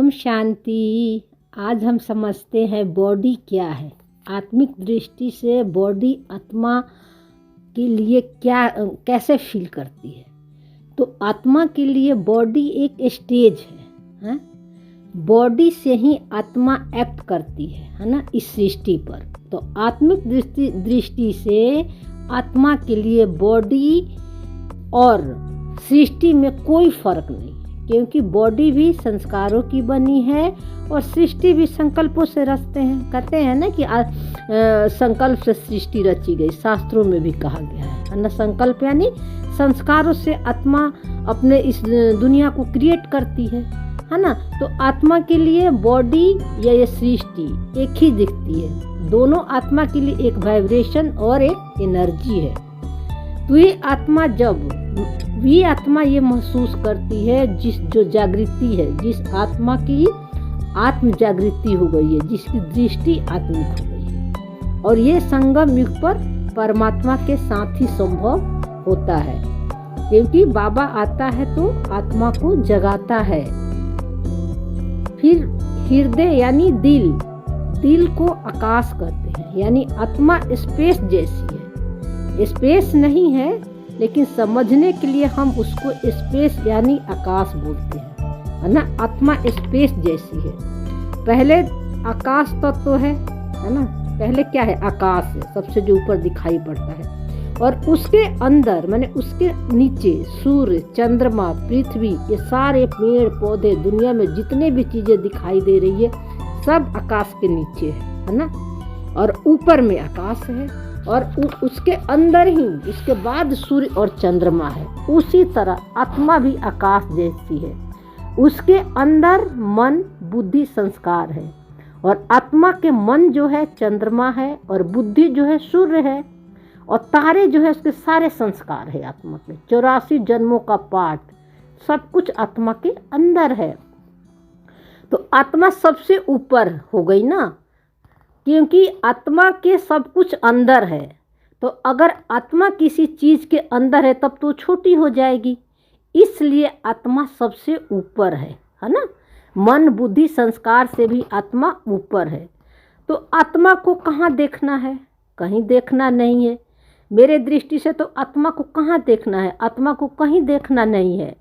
ओम शांति। आज हम समझते हैं बॉडी क्या है। आत्मिक दृष्टि से बॉडी आत्मा के लिए क्या कैसे फील करती है। तो आत्मा के लिए बॉडी एक स्टेज है? बॉडी से ही आत्मा एक्ट करती है ना, इस सृष्टि पर। तो आत्मिक दृष्टि से आत्मा के लिए बॉडी और सृष्टि में कोई फर्क नहीं, क्योंकि बॉडी भी संस्कारों की बनी है और सृष्टि भी संकल्पों से रचते हैं। कहते हैं ना कि संकल्प से सृष्टि रची गई, शास्त्रों में भी कहा गया है ना। संकल्प यानी संस्कारों से आत्मा अपने इस दुनिया को क्रिएट करती है ना। तो आत्मा के लिए बॉडी या ये सृष्टि एक ही दिखती है। दोनों आत्मा के लिए एक वाइब्रेशन और एक एनर्जी है। तो ये आत्मा ये महसूस करती है, जो जागृति है, जिस आत्मा की आत्म जागृति हो गई है, जिसकी दृष्टि आत्मिक हो गई है। और ये संगम युग पर परमात्मा के साथ ही संभव होता है, क्योंकि बाबा आता है तो आत्मा को जगाता है। फिर हृदय यानी दिल को आकाश कहते हैं, यानी आत्मा स्पेस जैसी है। स्पेस नहीं है, लेकिन समझने के लिए हम उसको स्पेस यानी आकाश बोलते हैं, है ना। आत्मा स्पेस जैसी है। पहले आकाश तत्व है ना। पहले क्या है? आकाश है, सबसे जो ऊपर दिखाई पड़ता है। और उसके अंदर माने उसके नीचे सूर्य, चंद्रमा, पृथ्वी, ये सारे पेड़ पौधे, दुनिया में जितने भी चीजें दिखाई दे रही है सब आकाश के नीचे है ना। और ऊपर में आकाश है और उसके अंदर ही इसके बाद सूर्य और चंद्रमा है। उसी तरह आत्मा भी आकाश जैसी है। उसके अंदर मन, बुद्धि, संस्कार है। और आत्मा के मन जो है चंद्रमा है, और बुद्धि जो है सूर्य है, और तारे जो है उसके सारे संस्कार है आत्मा के। 84 जन्मों का पाठ सब कुछ आत्मा के अंदर है। तो आत्मा सबसे ऊपर हो गई ना, क्योंकि आत्मा के सब कुछ अंदर है। तो अगर आत्मा किसी चीज़ के अंदर है तब तो छोटी हो जाएगी, इसलिए आत्मा सबसे ऊपर है ना। मन, बुद्धि, संस्कार से भी आत्मा ऊपर है। तो आत्मा को कहाँ देखना है? कहीं देखना नहीं है। मेरे दृष्टि से तो आत्मा को कहाँ देखना है? आत्मा को कहीं देखना नहीं है।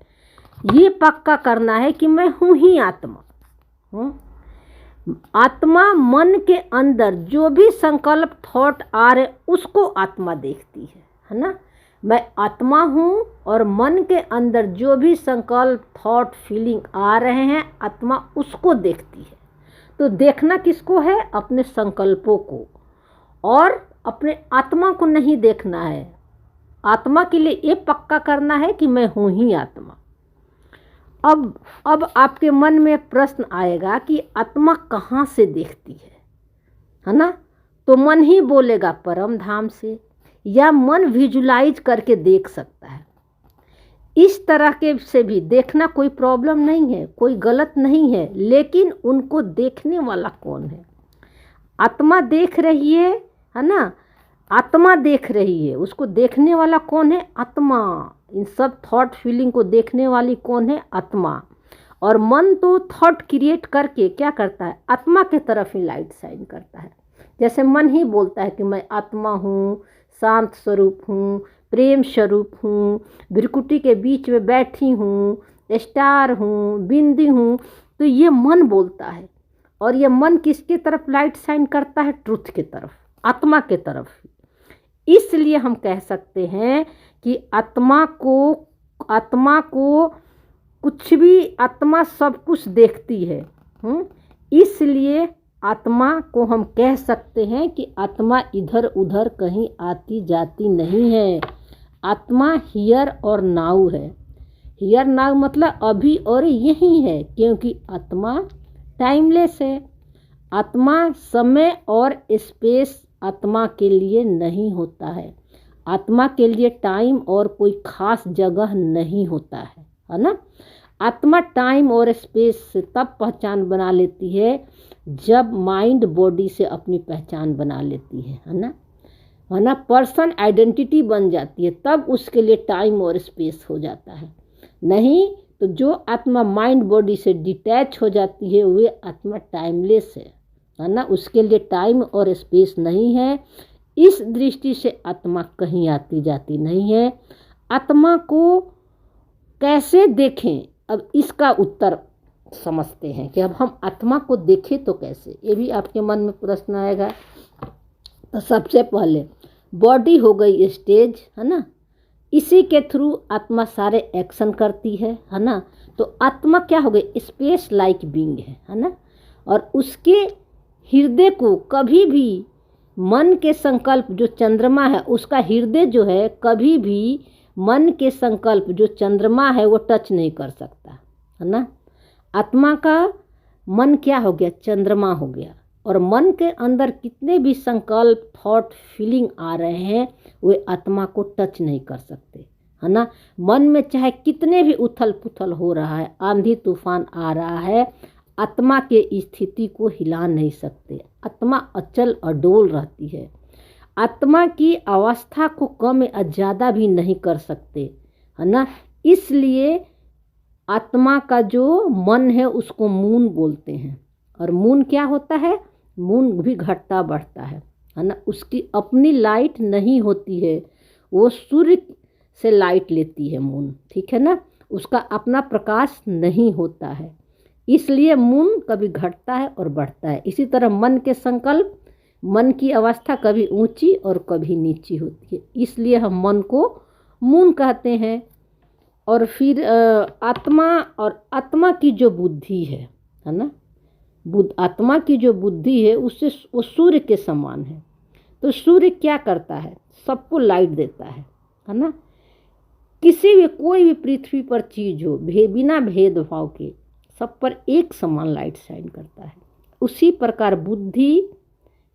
ये पक्का करना है कि मैं हूँ ही आत्मा हूँ। आत्मा मन के अंदर जो भी संकल्प थॉट आ रहे उसको आत्मा देखती है ना। मैं आत्मा हूँ और मन के अंदर जो भी संकल्प थॉट फीलिंग आ रहे हैं आत्मा उसको देखती है। तो देखना किसको है? अपने संकल्पों को, और अपने आत्मा को नहीं देखना है। आत्मा के लिए ये पक्का करना है कि मैं हूँ ही आत्मा। अब आपके मन में प्रश्न आएगा कि आत्मा कहाँ से देखती है ना। तो मन ही बोलेगा परम धाम से, या मन विजुलाइज करके देख सकता है। इस तरह के से भी देखना कोई प्रॉब्लम नहीं है, कोई गलत नहीं है। लेकिन उनको देखने वाला कौन है? आत्मा देख रही है ना। आत्मा देख रही है, उसको देखने वाला कौन है? आत्मा। इन सब थॉट फीलिंग को देखने वाली कौन है? आत्मा। और मन तो थॉट क्रिएट करके क्या करता है? आत्मा के तरफ ही लाइट शाइन करता है। जैसे मन ही बोलता है कि मैं आत्मा हूँ, शांत स्वरूप हूँ, प्रेम स्वरूप हूँ, भ्रिकुटी के बीच में बैठी हूँ, स्टार हूँ, बिंदी हूँ। तो ये मन बोलता है। और ये मन किसके तरफ लाइट शाइन करता है? ट्रुथ के तरफ, आत्मा के तरफ। इसलिए हम कह सकते हैं कि आत्मा को कुछ भी, आत्मा सब कुछ देखती है। इसलिए आत्मा को हम कह सकते हैं कि आत्मा इधर उधर कहीं आती जाती नहीं है। आत्मा हियर और नाउ है। हियर नाउ मतलब अभी और यही है, क्योंकि आत्मा टाइमलेस है। आत्मा समय और स्पेस आत्मा के लिए नहीं होता है। आत्मा के लिए टाइम और कोई खास जगह नहीं होता है ना। आत्मा टाइम और स्पेस से तब पहचान बना लेती है जब माइंड बॉडी से अपनी पहचान बना लेती है ना। पर्सन आइडेंटिटी बन जाती है, तब उसके लिए टाइम और स्पेस हो जाता है। नहीं तो जो आत्मा माइंड बॉडी से डिटैच हो जाती है वे आत्मा टाइमलेस है ना, उसके लिए टाइम और स्पेस नहीं है। इस दृष्टि से आत्मा कहीं आती जाती नहीं है। आत्मा को कैसे देखें, अब इसका उत्तर समझते हैं कि अब हम आत्मा को देखें तो कैसे, ये भी आपके मन में प्रश्न आएगा। तो सबसे पहले बॉडी हो गई स्टेज, है ना, इसी के थ्रू आत्मा सारे एक्शन करती है ना। तो आत्मा क्या हो गई, स्पेस लाइक बीइंग है ना। और उसके हृदय को कभी भी मन के संकल्प जो चंद्रमा है, उसका हृदय जो है कभी भी मन के संकल्प जो चंद्रमा है वो टच नहीं कर सकता, है ना। आत्मा का मन क्या हो गया, चंद्रमा हो गया। और मन के अंदर कितने भी संकल्प, थॉट, फीलिंग आ रहे हैं वे आत्मा को टच नहीं कर सकते, है ना। मन में चाहे कितने भी उथल पुथल हो रहा है, आंधी तूफान आ रहा है, आत्मा के स्थिति को हिला नहीं सकते। आत्मा अचल अडोल रहती है। आत्मा की अवस्था को कम या ज़्यादा भी नहीं कर सकते, है ना। इसलिए आत्मा का जो मन है उसको मून बोलते हैं। और मून क्या होता है, मून भी घटता बढ़ता है ना। उसकी अपनी लाइट नहीं होती है, वो सूर्य से लाइट लेती है मून, ठीक है ना। उसका अपना प्रकाश नहीं होता है, इसलिए मून कभी घटता है और बढ़ता है। इसी तरह मन के संकल्प, मन की अवस्था कभी ऊंची और कभी नीची होती है, इसलिए हम मन को मून कहते हैं। और फिर आत्मा, और आत्मा की जो बुद्धि है ना, आत्मा की जो बुद्धि है उससे वो सूर्य के समान है। तो सूर्य क्या करता है, सबको लाइट देता है ना। किसी भी कोई भी पृथ्वी पर चीज़ हो, बिना भेदभाव के सब पर एक समान लाइट शाइन करता है। उसी प्रकार बुद्धि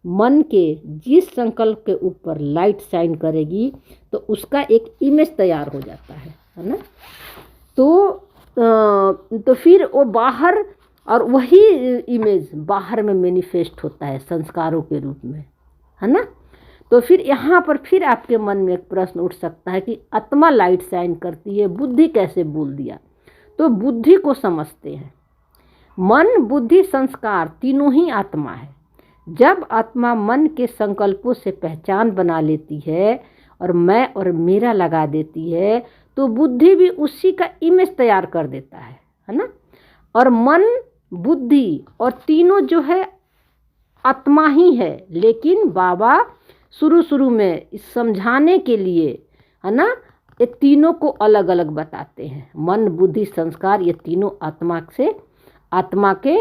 मन के जिस संकल्प के ऊपर लाइट शाइन करेगी तो उसका एक इमेज तैयार हो जाता है ना। तो फिर वो बाहर, और वही इमेज बाहर में मैनिफेस्ट होता है संस्कारों के रूप में, है ना। तो फिर यहाँ पर फिर आपके मन में एक प्रश्न उठ सकता है कि आत्मा लाइट शाइन करती है, बुद्धि कैसे बोल दिया। तो बुद्धि को समझते हैं। मन, बुद्धि, संस्कार तीनों ही आत्मा है। जब आत्मा मन के संकल्पों से पहचान बना लेती है और मैं और मेरा लगा देती है तो बुद्धि भी उसी का इमेज तैयार कर देता है ना। और मन, बुद्धि और तीनों जो है आत्मा ही है। लेकिन बाबा शुरू में इस समझाने के लिए, है ना, ये तीनों को अलग अलग बताते हैं। मन, बुद्धि, संस्कार ये तीनों आत्मा के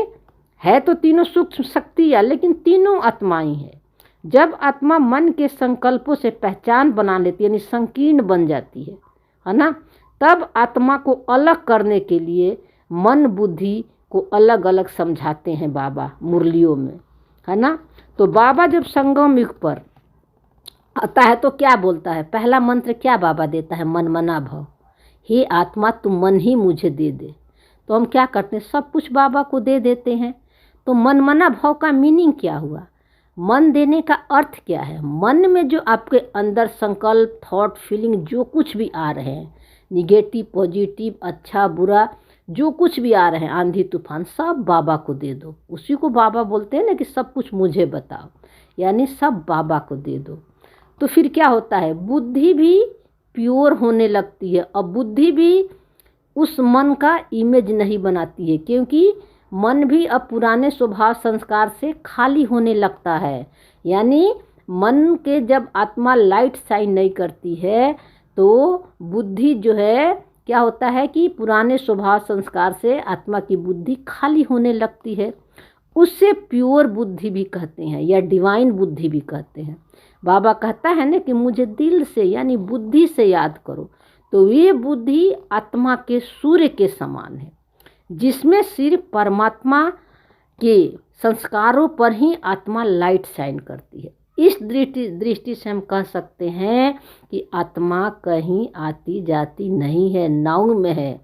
है, तो तीनों सूक्ष्म शक्तियाँ, लेकिन तीनों आत्मा ही है। जब आत्मा मन के संकल्पों से पहचान बना लेती है, यानी संकीर्ण बन जाती है ना, तब आत्मा को अलग करने के लिए मन, बुद्धि को अलग अलग समझाते हैं बाबा मुरलियों में, है ना। तो बाबा जब संगम युग पर आता है तो क्या बोलता है, पहला मंत्र क्या बाबा देता है, मन मना भव, हे आत्मा तुम मन ही मुझे दे दे। तो हम क्या करते हैं, सब कुछ बाबा को दे देते हैं। तो मन मना भव का मीनिंग क्या हुआ, मन देने का अर्थ क्या है। मन में जो आपके अंदर संकल्प, थॉट, फीलिंग जो कुछ भी आ रहे हैं, निगेटिव, पॉजिटिव, अच्छा बुरा, जो कुछ भी आ रहे हैं, आंधी तूफान, सब बाबा को दे दो। उसी को बाबा बोलते हैं ना कि सब कुछ मुझे बताओ, यानी सब बाबा को दे दो। तो फिर क्या होता है, बुद्धि भी प्योर होने लगती है। और बुद्धि भी उस मन का इमेज नहीं बनाती है, क्योंकि मन भी अब पुराने स्वभाव संस्कार से खाली होने लगता है। यानी मन के जब आत्मा लाइट शाइन नहीं करती है तो बुद्धि जो है क्या होता है कि पुराने स्वभाव संस्कार से आत्मा की बुद्धि खाली होने लगती है। उससे प्योर बुद्धि भी कहते हैं या डिवाइन बुद्धि भी कहते हैं। बाबा कहता है ना कि मुझे दिल से यानी बुद्धि से याद करो। तो ये बुद्धि आत्मा के सूर्य के समान है, जिसमें सिर्फ परमात्मा के संस्कारों पर ही आत्मा लाइट शाइन करती है। इस दृष्टि से हम कह सकते हैं कि आत्मा कहीं आती जाती नहीं है, नाउन में है।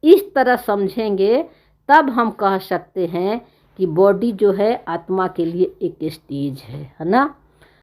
इस तरह समझेंगे तब हम कह सकते हैं कि बॉडी जो है आत्मा के लिए एक स्टेज है ना।